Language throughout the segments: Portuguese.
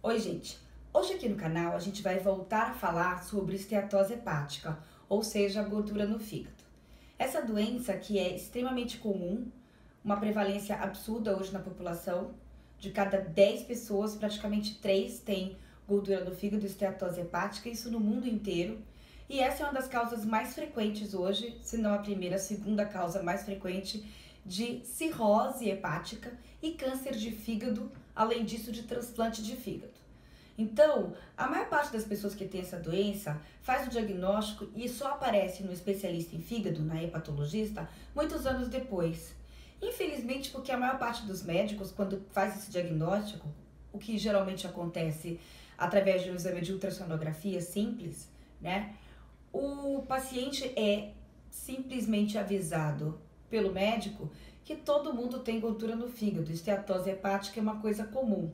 Oi, gente! Hoje aqui no canal a gente vai voltar a falar sobre esteatose hepática, ou seja, a gordura no fígado. Essa doença que é extremamente comum, uma prevalência absurda hoje na população, de cada 10 pessoas, praticamente 3 têm gordura no fígado, esteatose hepática, isso no mundo inteiro. E essa é uma das causas mais frequentes hoje, se não a primeira, a segunda causa mais frequente de cirrose hepática e câncer de fígado, além disso de transplante de fígado. Então, a maior parte das pessoas que tem essa doença faz o diagnóstico e só aparece no especialista em fígado, na hepatologista, muitos anos depois. Infelizmente, porque a maior parte dos médicos, quando faz esse diagnóstico, o que geralmente acontece através de um exame de ultrassonografia simples, né? O paciente é simplesmente avisado pelo médico que todo mundo tem gordura no fígado. Esteatose hepática é uma coisa comum.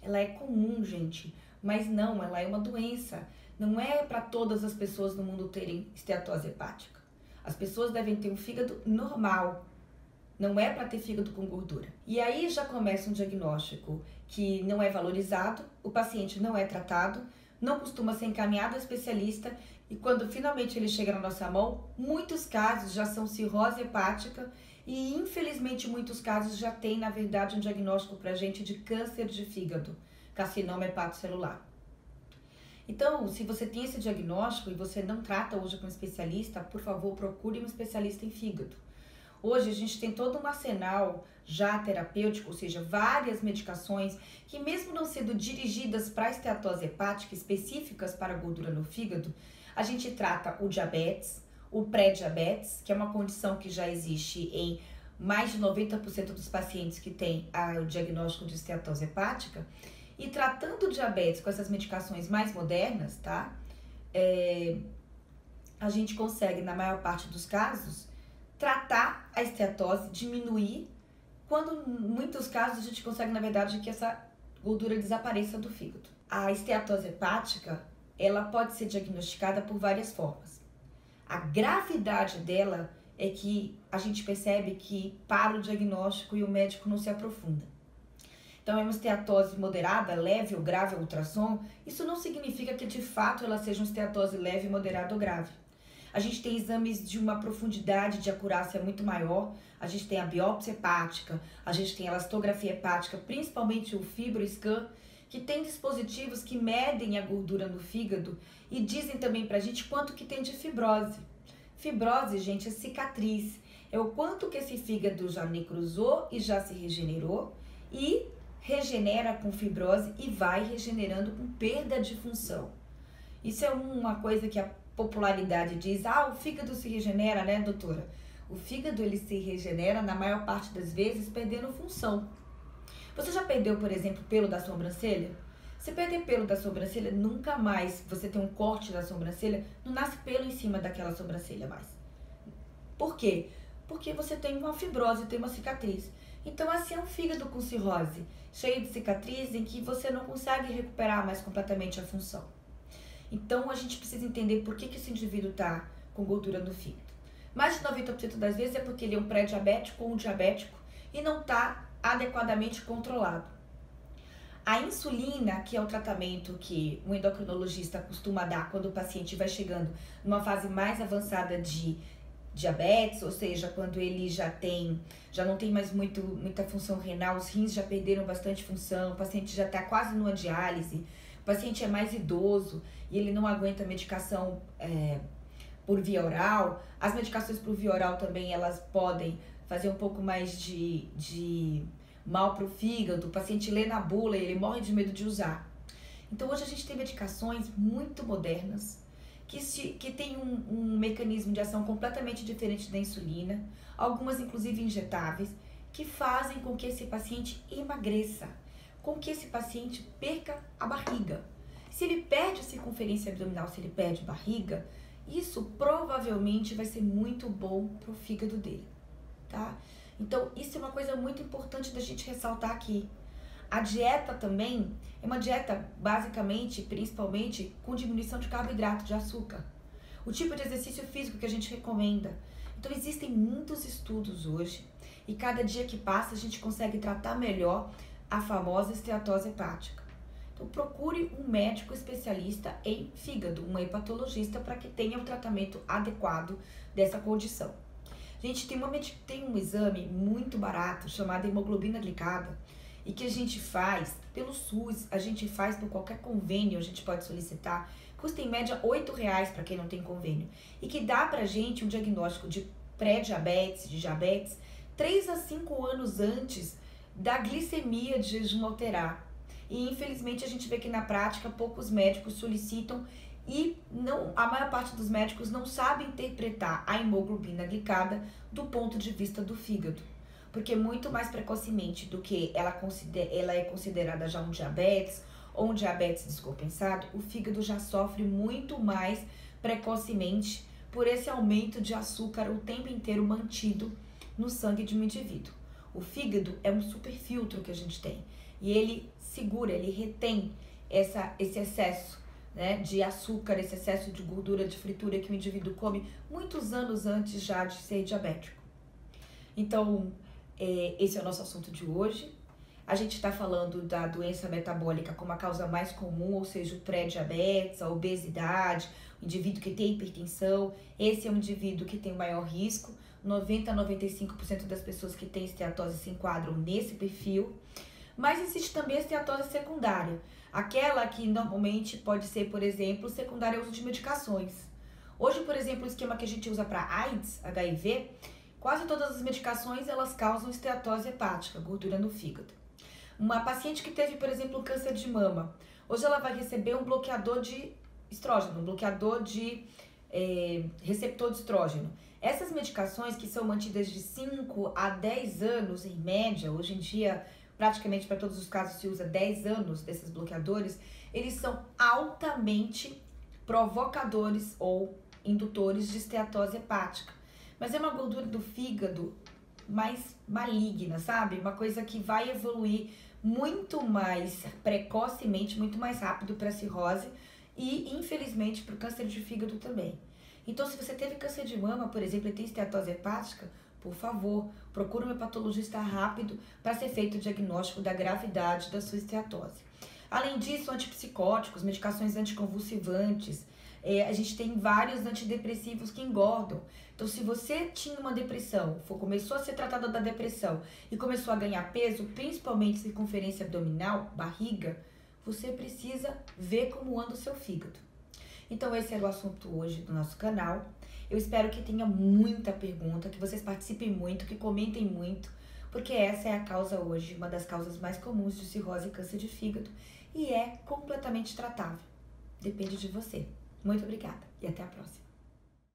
Ela é comum, gente, mas não, ela é uma doença. Não é para todas as pessoas no mundo terem esteatose hepática. As pessoas devem ter um fígado normal. Não é para ter fígado com gordura. E aí já começa um diagnóstico que não é valorizado, o paciente não é tratado, não costuma ser encaminhado ao especialista e quando finalmente ele chega na nossa mão, muitos casos já são cirrose hepática e infelizmente muitos casos já tem na verdade um diagnóstico pra gente de câncer de fígado, carcinoma hepatocelular. Então, se você tem esse diagnóstico e você não trata hoje com um especialista, por favor, procure um especialista em fígado. Hoje a gente tem todo um arsenal já terapêutico, ou seja, várias medicações que mesmo não sendo dirigidas para esteatose hepática, específicas para gordura no fígado, a gente trata o diabetes, o pré-diabetes, que é uma condição que já existe em mais de 90% dos pacientes que têm o diagnóstico de esteatose hepática, e tratando o diabetes com essas medicações mais modernas, tá? A gente consegue, na maior parte dos casos, tratar a esteatose, diminuir, quando em muitos casos a gente consegue, na verdade, que essa gordura desapareça do fígado. A esteatose hepática, ela pode ser diagnosticada por várias formas. A gravidade dela é que a gente percebe que para o diagnóstico e o médico não se aprofunda. Então, é uma esteatose moderada, leve ou grave ao ultrassom, isso não significa que de fato ela seja uma esteatose leve, moderada ou grave. A gente tem exames de uma profundidade de acurácia muito maior, a gente tem a biópsia hepática, a gente tem a elastografia hepática, principalmente o FibroScan, que tem dispositivos que medem a gordura no fígado e dizem também pra gente quanto que tem de fibrose. Fibrose, gente, é cicatriz, é o quanto que esse fígado já necrosou e já se regenerou e regenera com fibrose e vai regenerando com perda de função. Isso é uma coisa que a popularidade diz, o fígado se regenera, né, doutora? O fígado, ele se regenera, na maior parte das vezes, perdendo função. Você já perdeu, por exemplo, pelo da sobrancelha? Se perder pelo da sobrancelha, nunca mais você tem um corte da sobrancelha, não nasce pelo em cima daquela sobrancelha mais. Por quê? Porque você tem uma fibrose, tem uma cicatriz. Então, assim é um fígado com cirrose, cheio de cicatriz, em que você não consegue recuperar mais completamente a função. Então, a gente precisa entender por que esse indivíduo está com gordura no fígado. Mais de 90% das vezes é porque ele é um pré-diabético ou um diabético e não está adequadamente controlado. A insulina, que é o tratamento que o endocrinologista costuma dar quando o paciente vai chegando numa fase mais avançada de diabetes, ou seja, quando ele já não tem mais muita função renal, os rins já perderam bastante função, o paciente já está quase numa diálise, o paciente é mais idoso e ele não aguenta medicação por via oral. As medicações por via oral também, elas podem fazer um pouco mais de mal para o fígado, o paciente lê na bula e ele morre de medo de usar. Então hoje a gente tem medicações muito modernas, que tem um mecanismo de ação completamente diferente da insulina, algumas inclusive injetáveis, que fazem com que esse paciente emagreça, com que esse paciente perca a barriga. Se ele perde a circunferência abdominal, se ele perde barriga, isso provavelmente vai ser muito bom para o fígado dele, tá? Então, isso é uma coisa muito importante da gente ressaltar aqui. A dieta também é uma dieta basicamente, principalmente, com diminuição de carboidrato, de açúcar. O tipo de exercício físico que a gente recomenda. Então, existem muitos estudos hoje e cada dia que passa a gente consegue tratar melhor a famosa esteatose hepática. Então procure um médico especialista em fígado, um hepatologista, para que tenha o tratamento adequado dessa condição. Gente, tem um exame muito barato chamado hemoglobina glicada e que a gente faz pelo SUS, a gente faz por qualquer convênio, a gente pode solicitar, custa em média R$8 para quem não tem convênio e que dá pra gente um diagnóstico de pré-diabetes, de diabetes, 3 a 5 anos antes da glicemia de jejum alterar. E infelizmente a gente vê que na prática poucos médicos solicitam e a maior parte dos médicos não sabe interpretar a hemoglobina glicada do ponto de vista do fígado. Porque muito mais precocemente do que ela é considerada já um diabetes ou um diabetes descompensado, o fígado já sofre muito mais precocemente por esse aumento de açúcar o tempo inteiro mantido no sangue de um indivíduo. O fígado é um super filtro que a gente tem e ele segura, ele retém esse excesso, né, de açúcar, esse excesso de gordura, de fritura que o indivíduo come muitos anos antes já de ser diabético. Então, esse é o nosso assunto de hoje. A gente está falando da doença metabólica como a causa mais comum, ou seja, o pré-diabetes, a obesidade, o indivíduo que tem hipertensão. Esse é um indivíduo que tem o maior risco. 90 a 95% das pessoas que têm esteatose se enquadram nesse perfil. Mas existe também a esteatose secundária, aquela que normalmente pode ser, por exemplo, secundária ao uso de medicações. Hoje, por exemplo, o esquema que a gente usa para AIDS, HIV, quase todas as medicações elas causam esteatose hepática, gordura no fígado. Uma paciente que teve, por exemplo, um câncer de mama, hoje ela vai receber um bloqueador de estrógeno, um bloqueador de receptor de estrógeno. Essas medicações que são mantidas de 5 a 10 anos em média, hoje em dia praticamente para todos os casos se usa 10 anos desses bloqueadores, eles são altamente provocadores ou indutores de esteatose hepática. Mas é uma gordura do fígado mais maligna, sabe? Uma coisa que vai evoluir muito mais precocemente, muito mais rápido para a cirrose e, infelizmente, para o câncer de fígado também. Então, se você teve câncer de mama, por exemplo, e tem esteatose hepática, por favor, procure um hepatologista rápido para ser feito o diagnóstico da gravidade da sua esteatose. Além disso, antipsicóticos, medicações anticonvulsivantes, a gente tem vários antidepressivos que engordam. Então, se você tinha uma depressão, começou a ser tratada da depressão e começou a ganhar peso, principalmente circunferência abdominal, barriga, você precisa ver como anda o seu fígado. Então, esse era o assunto hoje do nosso canal. Eu espero que tenha muita pergunta, que vocês participem muito, que comentem muito, porque essa é a causa hoje, uma das causas mais comuns de cirrose e câncer de fígado e é completamente tratável. Depende de você. Muito obrigada e até a próxima.